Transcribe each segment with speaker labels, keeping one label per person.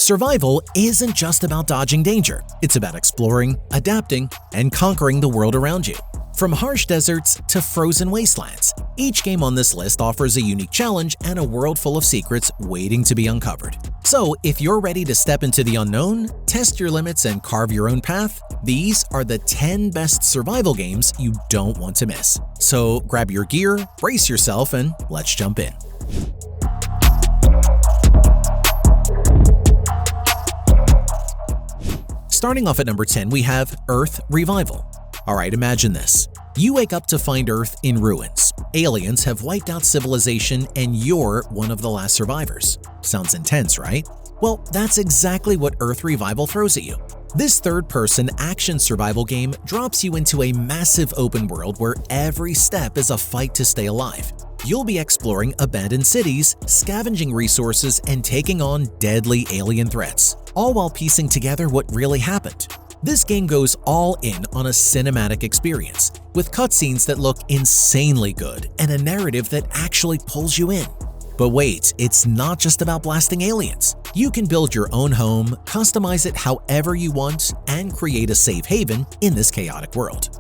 Speaker 1: Survival isn't just about dodging danger, it's about exploring, adapting, and conquering the world around you. From harsh deserts to frozen wastelands, each game on this list offers a unique challenge and a world full of secrets waiting to be uncovered. So, if you're ready to step into the unknown, test your limits, and carve your own path, these are the 10 best survival games you don't want to miss. So, grab your gear, brace yourself, and let's jump in. Starting off at number 10, we have Earth Revival. Alright, imagine this. You wake up to find Earth in ruins. Aliens have wiped out civilization and you're one of the last survivors. Sounds intense, right? Well, that's exactly what Earth Revival throws at you. This third-person action survival game drops you into a massive open world where every step is a fight to stay alive. You'll be exploring abandoned cities, scavenging resources, and taking on deadly alien threats, all while piecing together what really happened. This game goes all in on a cinematic experience, with cutscenes that look insanely good and a narrative that actually pulls you in. But wait, it's not just about blasting aliens. You can build your own home, customize it however you want, and create a safe haven in this chaotic world.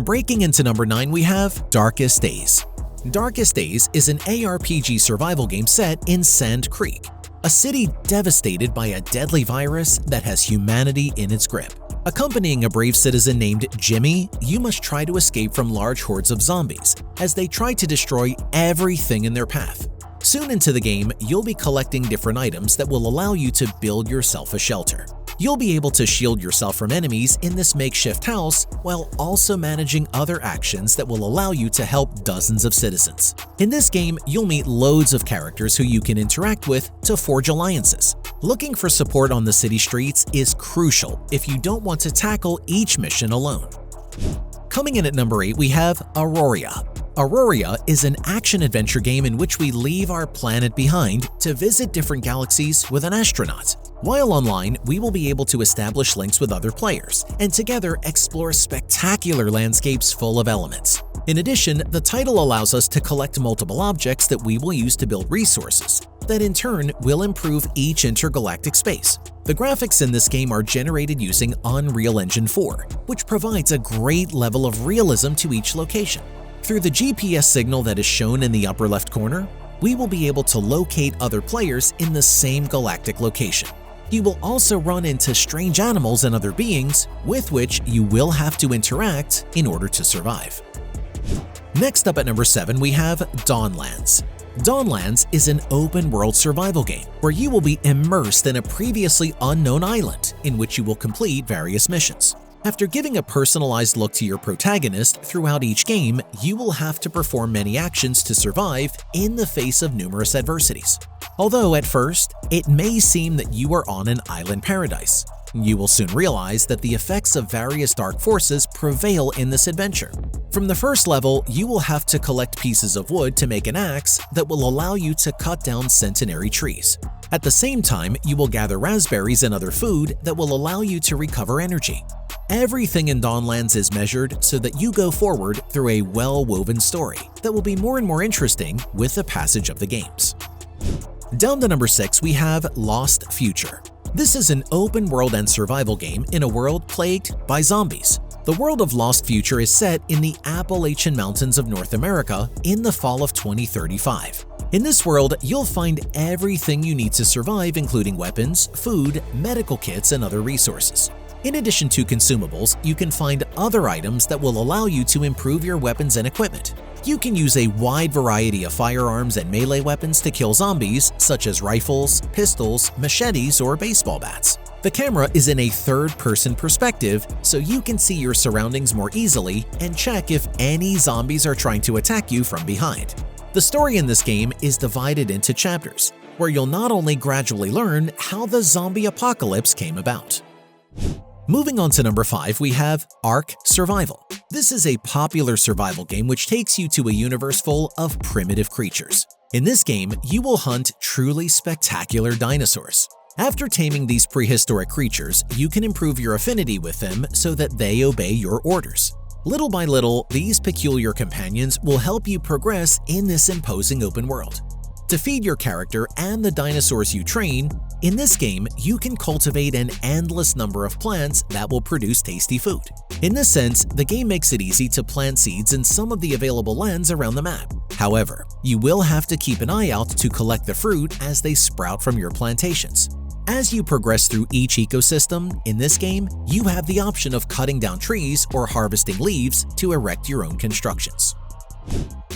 Speaker 1: Breaking into number 9, we have Darkest Days. Darkest Days is an ARPG survival game set in Sand Creek, a city devastated by a deadly virus that has humanity in its grip. Accompanying a brave citizen named Jimmy, you must try to escape from large hordes of zombies as they try to destroy everything in their path. Soon into the game, you'll be collecting different items that will allow you to build yourself a shelter. You'll be able to shield yourself from enemies in this makeshift house while also managing other actions that will allow you to help dozens of citizens. In this game, you'll meet loads of characters who you can interact with to forge alliances. Looking for support on the city streets is crucial if you don't want to tackle each mission alone. Coming in at number 8, we have Aurora. Aurora is an action-adventure game in which we leave our planet behind to visit different galaxies with an astronaut. While online, we will be able to establish links with other players and together explore spectacular landscapes full of elements. In addition, the title allows us to collect multiple objects that we will use to build resources that in turn will improve each intergalactic space. The graphics in this game are generated using Unreal Engine 4, which provides a great level of realism to each location. Through the GPS signal that is shown in the upper left corner, we will be able to locate other players in the same galactic location. You will also run into strange animals and other beings with which you will have to interact in order to survive. Next up at number 7, we have Dawnlands. Dawnlands is an open-world survival game where you will be immersed in a previously unknown island in which you will complete various missions. After giving a personalized look to your protagonist throughout each game, you will have to perform many actions to survive in the face of numerous adversities. Although at first, it may seem that you are on an island paradise, you will soon realize that the effects of various dark forces prevail in this adventure. From the first level, you will have to collect pieces of wood to make an axe that will allow you to cut down centenary trees. At the same time, you will gather raspberries and other food that will allow you to recover energy. Everything in Dawnlands is measured so that you go forward through a well-woven story that will be more and more interesting with the passage of the games. Down to number 6, we have Lost Future. This is an open-world and survival game in a world plagued by zombies. The world of Lost Future is set in the Appalachian Mountains of North America in the fall of 2035. In this world, you'll find everything you need to survive, including weapons, food, medical kits, and other resources. In addition to consumables, you can find other items that will allow you to improve your weapons and equipment. You can use a wide variety of firearms and melee weapons to kill zombies, such as rifles, pistols, machetes, or baseball bats. The camera is in a third-person perspective, so you can see your surroundings more easily and check if any zombies are trying to attack you from behind. The story in this game is divided into chapters, where you'll not only gradually learn how the zombie apocalypse came about. Moving on to number 5, we have Ark Survival. This is a popular survival game which takes you to a universe full of primitive creatures. In this game, you will hunt truly spectacular dinosaurs. After taming these prehistoric creatures, you can improve your affinity with them so that they obey your orders. Little by little, these peculiar companions will help you progress in this imposing open world. To feed your character and the dinosaurs you train, in this game, you can cultivate an endless number of plants that will produce tasty food. In this sense, the game makes it easy to plant seeds in some of the available lands around the map. However, you will have to keep an eye out to collect the fruit as they sprout from your plantations. As you progress through each ecosystem, in this game, you have the option of cutting down trees or harvesting leaves to erect your own constructions.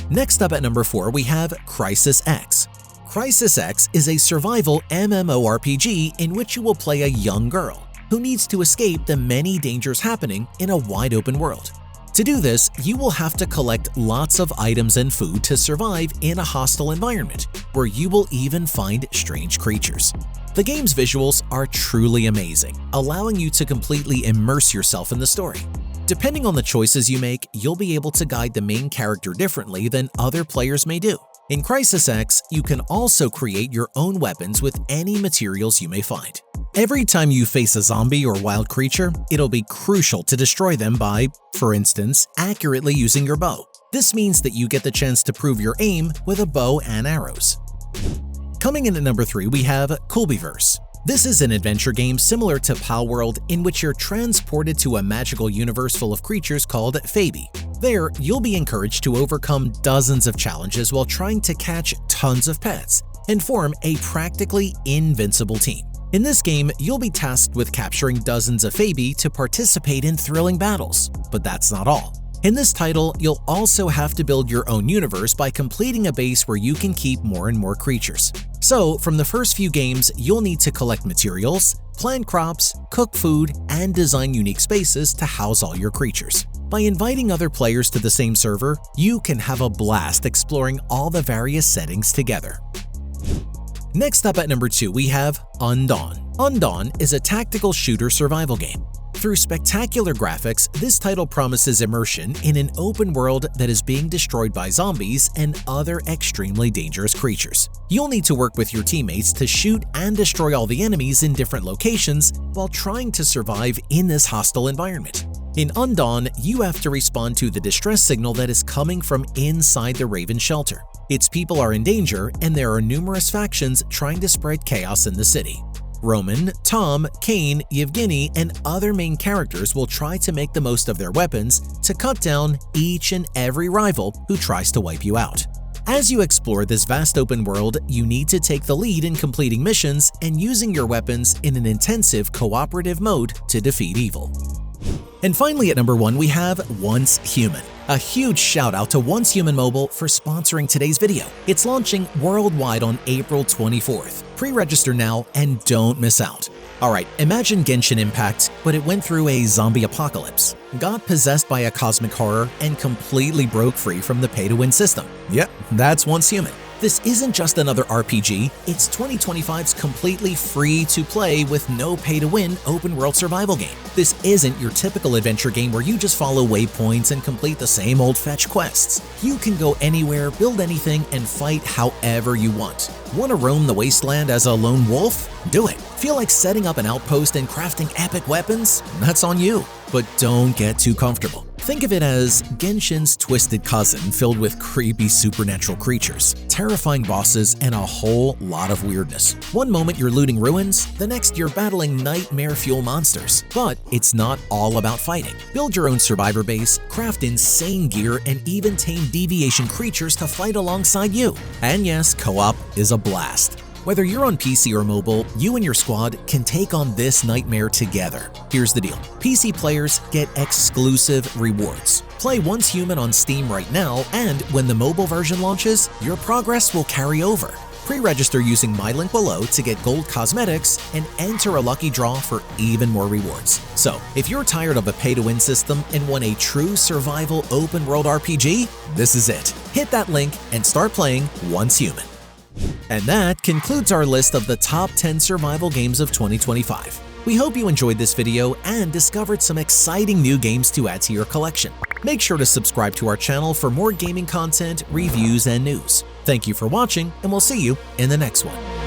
Speaker 1: Next up at number 4, we have Crisis X. Crisis X is a survival MMORPG in which you will play a young girl who needs to escape the many dangers happening in a wide-open world. To do this, you will have to collect lots of items and food to survive in a hostile environment, where you will even find strange creatures. The game's visuals are truly amazing, allowing you to completely immerse yourself in the story. Depending on the choices you make, you'll be able to guide the main character differently than other players may do. In Crisis X, you can also create your own weapons with any materials you may find. Every time you face a zombie or wild creature, it'll be crucial to destroy them by, for instance, accurately using your bow. This means that you get the chance to prove your aim with a bow and arrows. Coming in at number 3, we have Kulbiverse. This is an adventure game similar to Palworld in which you're transported to a magical universe full of creatures called Fabi. There, you'll be encouraged to overcome dozens of challenges while trying to catch tons of pets and form a practically invincible team. In this game, you'll be tasked with capturing dozens of Fabi to participate in thrilling battles. But that's not all. In this title, you'll also have to build your own universe by completing a base where you can keep more and more creatures. So, from the first few games, you'll need to collect materials, plant crops, cook food, and design unique spaces to house all your creatures. By inviting other players to the same server, you can have a blast exploring all the various settings together. Next up at number 2, we have Undawn. Undawn is a tactical shooter survival game. Through spectacular graphics, this title promises immersion in an open world that is being destroyed by zombies and other extremely dangerous creatures. You'll need to work with your teammates to shoot and destroy all the enemies in different locations while trying to survive in this hostile environment. In Undawn, you have to respond to the distress signal that is coming from inside the Raven shelter. Its people are in danger, and there are numerous factions trying to spread chaos in the city. Roman, Tom, Kane, Yevgeny, and other main characters will try to make the most of their weapons to cut down each and every rival who tries to wipe you out. As you explore this vast open world, you need to take the lead in completing missions and using your weapons in an intensive cooperative mode to defeat evil. And finally at number 1, we have Once Human. A huge shout out to Once Human Mobile for sponsoring today's video. It's launching worldwide on April 24th. Pre-register now and don't miss out. Alright, imagine Genshin Impact, but it went through a zombie apocalypse, got possessed by a cosmic horror, and completely broke free from the pay-to-win system. Yep, that's Once Human. This isn't just another RPG, it's 2025's completely free-to-play with no pay-to-win open-world survival game. This isn't your typical adventure game where you just follow waypoints and complete the same old fetch quests. You can go anywhere, build anything, and fight however you want. Want to roam the wasteland as a lone wolf? Do it. Feel like setting up an outpost and crafting epic weapons? That's on you. But don't get too comfortable. Think of it as Genshin's twisted cousin filled with creepy supernatural creatures, terrifying bosses, and a whole lot of weirdness. One moment you're looting ruins, the next you're battling nightmare-fuel monsters. But it's not all about fighting. Build your own survivor base, craft insane gear, and even tame deviation creatures to fight alongside you. And yes, co-op is a blast. Whether you're on PC or mobile, you and your squad can take on this nightmare together. Here's the deal. PC players get exclusive rewards. Play Once Human on Steam right now, and when the mobile version launches, your progress will carry over. Pre-register using my link below to get gold cosmetics and enter a lucky draw for even more rewards. So, if you're tired of a pay-to-win system and want a true survival open-world RPG, this is it. Hit that link and start playing Once Human. And that concludes our list of the top 10 survival games of 2025. We hope you enjoyed this video and discovered some exciting new games to add to your collection. Make sure to subscribe to our channel for more gaming content, reviews, and news. Thank you for watching, and we'll see you in the next one.